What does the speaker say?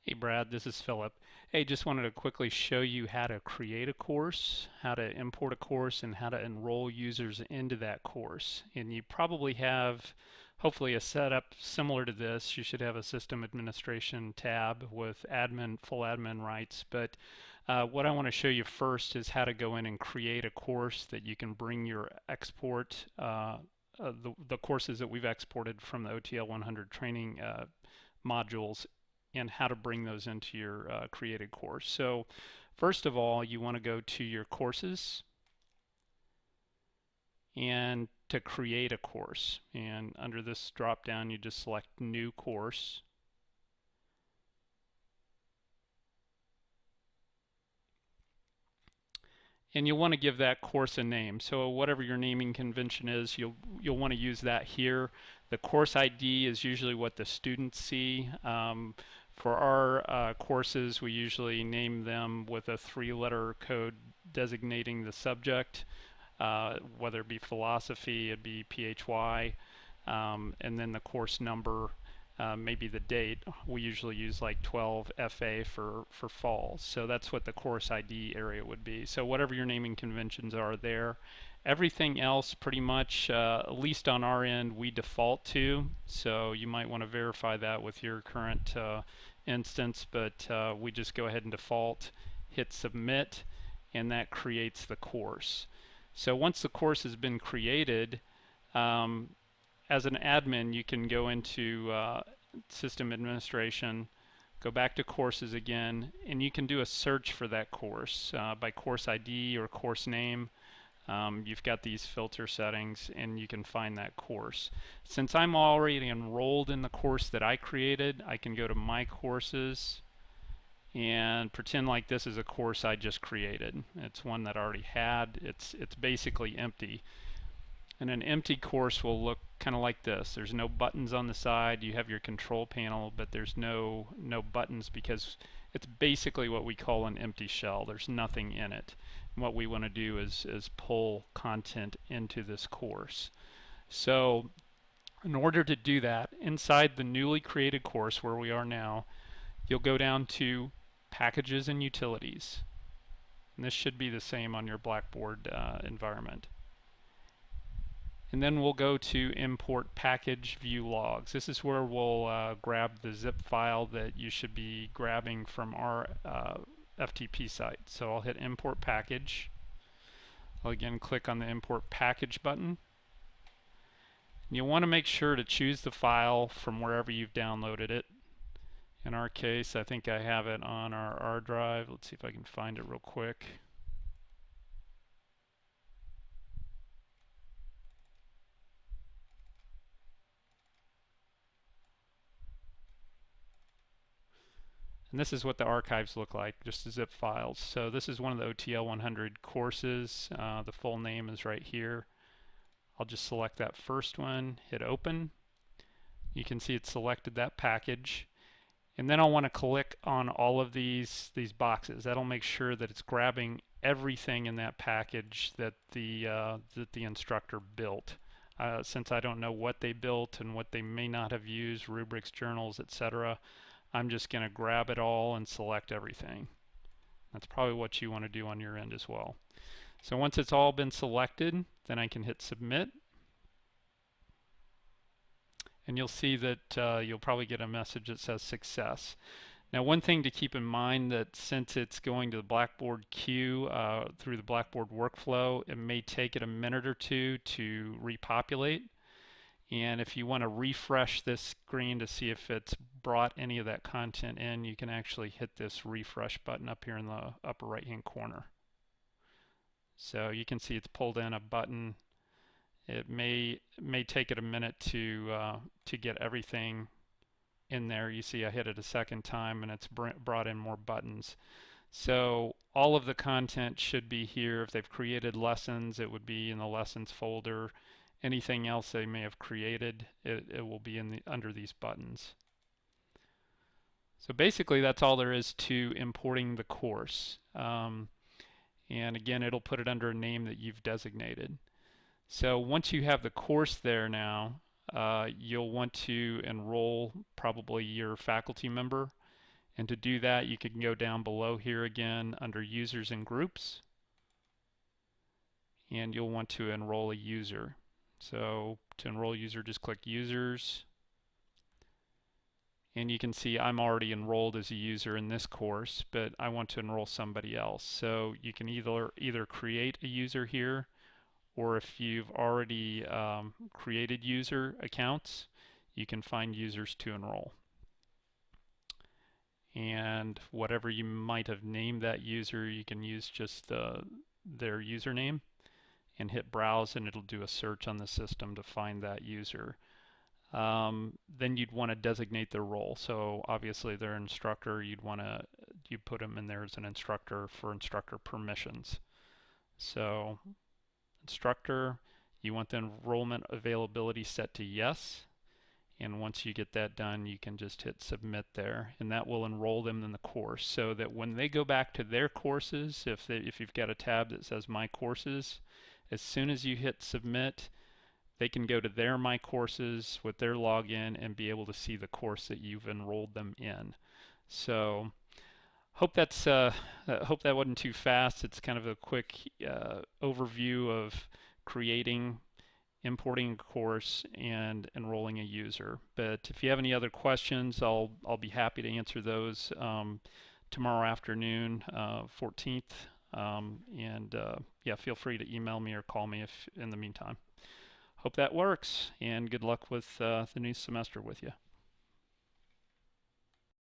Hey Brad, this is Philip. Hey, just wanted to quickly show you how to create a course, how to import a course, and how to enroll users into that course. And you probably have, hopefully, a setup similar to this. You should have a system administration tab with full admin rights. But what I want to show you first is how to go in and create a course that you can bring your export, the courses that we've exported from the OTL 100 training modules, and how to bring those into your created course. So first of all, you want to go to your courses and to create a course. And under this drop down, you just select new course. And you'll want to give that course a name. So whatever your naming convention is, you'll want to use that here. The course ID is usually what the students see. For our courses, we usually name them with a three-letter code designating the subject, whether it be philosophy, it'd be PHY, and then the course number, maybe the date. We usually use like 12 FA for fall. So that's what the course ID area would be. So whatever your naming conventions are there. Everything else pretty much, at least on our end, we default to. So you might want to verify that with your current instance, but we just go ahead and default, hit submit, and that creates the course. So once the course has been created, as an admin, you can go into system administration, go back to courses again, and you can do a search for that course by course ID or course name. You've got these filter settings and you can find that course. Since I'm already enrolled in the course that I created, I can go to my courses and pretend like this is a course I just created. It's one that I already had. It's basically empty. And an empty course will look kind of like this. There's no buttons on the side. You have your control panel, but there's no buttons because it's basically what we call an empty shell. There's nothing in it. And what we want to do is pull content into this course. So in order to do that, inside the newly created course where we are now, you'll go down to Packages and Utilities. And this should be the same on your Blackboard environment. And then we'll go to import package view logs. This is where we'll grab the zip file that you should be grabbing from our FTP site. So I'll hit import package. I'll again click on the import package button. And you'll want to make sure to choose the file from wherever you've downloaded it. In our case, I think I have it on our R drive. Let's see if I can find it real quick. And this is what the archives look like, just zip files. So this is one of the OTL 100 courses. The full name is right here. I'll just select that first one, hit open. You can see it selected that package. And then I'll want to click on all of these boxes. That'll make sure that it's grabbing everything in that package that the instructor built. Since I don't know what they built and what they may not have used, rubrics, journals, etc., I'm just going to grab it all and select everything. That's probably what you want to do on your end as well. So once it's all been selected, then I can hit submit. And you'll see that you'll probably get a message that says success. Now, one thing to keep in mind that since it's going to the Blackboard queue through the Blackboard workflow, it may take it a minute or two to repopulate. And if you want to refresh this screen to see if it's brought any of that content in, you can actually hit this refresh button up here in the upper right hand corner. So you can see it's pulled in a button. It may take it a minute to get everything in there. You see I hit it a second time and it's brought in more buttons. So all of the content should be here. If they've created lessons, it would be in the lessons folder. Anything else they may have created, it will be in under these buttons. So basically that's all there is to importing the course. And again, it'll put it under a name that you've designated. So once you have the course there now, you'll want to enroll probably your faculty member. And to do that, you can go down below here again under users and groups, and you'll want to enroll a user. So to enroll a user, just click users, and you can see I'm already enrolled as a user in this course, but I want to enroll somebody else. So you can either create a user here, or if you've already created user accounts, you can find users to enroll. And whatever you might have named that user, you can use just their username and hit browse, and it'll do a search on the system to find that user. Then you'd want to designate their role. So obviously they're an instructor, you put them in there as an instructor for instructor permissions. So instructor, you want the enrollment availability set to yes. And once you get that done, you can just hit submit there, and that will enroll them in the course, so that when they go back to their courses, if you've got a tab that says My Courses, as soon as you hit submit, they can go to their My Courses with their login and be able to see the course that you've enrolled them in. So hope hope that wasn't too fast. It's kind of a quick overview of creating, importing a course, and enrolling a user. But if you have any other questions, I'll be happy to answer those tomorrow afternoon, 14th. Yeah, feel free to email me or call me if in the meantime. Hope that works, and good luck with the new semester with you.